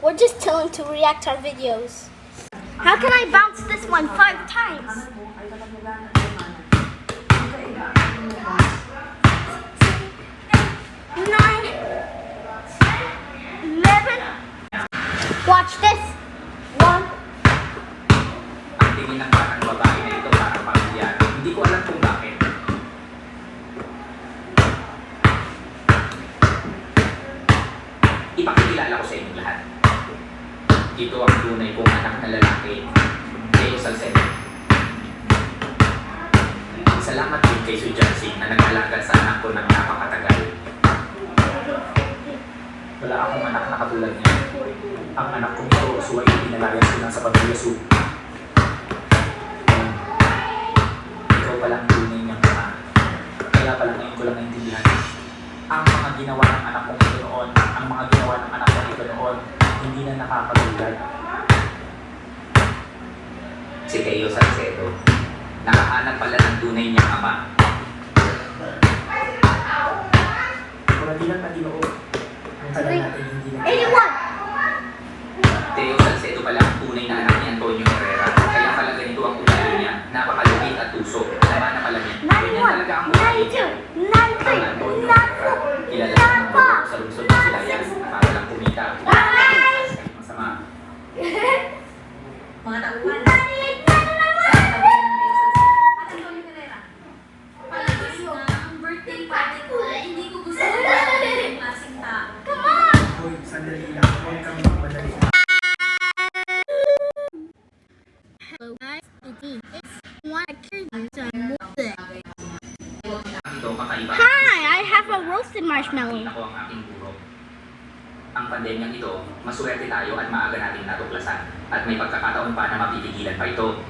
We're just chilling to react our videos. How can I bounce this one 5 times? 9, 11. Watch this. 1. Ang tingin ng batang babae na ito parang pamilya. Hindi ko alam kung bakit. Ipakikilala ko sa inyong lahat. Ito ang tunay kong anak na lalaki, Leo Salcedo. Salamat din kay Sir Jancy na nag-alaga sa anak ko ng napakatagal. Wala akong anak na katulad niya. Ang anak kong ito, suway pinalayas ko lang sa pamilya Su. Ikaw palang tunay niyang ama. Kaya pala ngayon ko lang naintindihan. Ang mga ginawa ng anak kong ito noon, ang mga ginawa ng anak kong ito noon, hindi na nakakatulad. Si Leo Salcedo, nakahanap pala ng tunay niyang ama. Kumadilang na Ginoo. Ang tagal natin hindi na... 81. Leo Salcedo pala ang tunay na anak ni Antonio Herrera. Kaya pala ganito ang ugali niya. Napakalupit at tuso. Tama na pala niya. Ganyan talaga ang ugali niya. 92, Ang Antonio Herrera, kilala ng mga sa lungsod ng Silayan para lang kumita. Masama. Mga tauhan. Sabi ng At Antonio Herrera. Palagay na ang birthday party ko, hindi ko gusto ng klaseng tao. Hoy, sandali lang. Huwag kang magmadali. Hello guys, it's one movie. Ito kakaiba. Hi, I have a roasted marshmallow. Ako ang aking guro. Ang pandemyang ito, maswerte tayo at maaga nating natuklasan. At may pagkakataon pa na mapipigilan pa ito.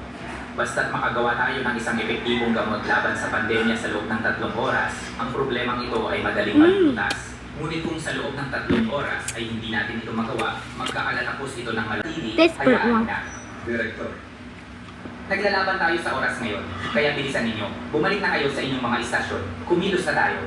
Basta't makagawa tayo ng isang epektibong gamot laban sa pandemya sa loob ng 3 oras, ang problemang ito ay madaling malutas. Ngunit kung sa loob ng 3 oras ay hindi natin ito magawa, magkakalatapos ito ng malatili, Desperate hayaan one. na. Director. Naglalaban tayo sa oras ngayon, kaya bilisan ninyo. Bumalik na kayo sa inyong mga istasyon. Kumilos na tayo.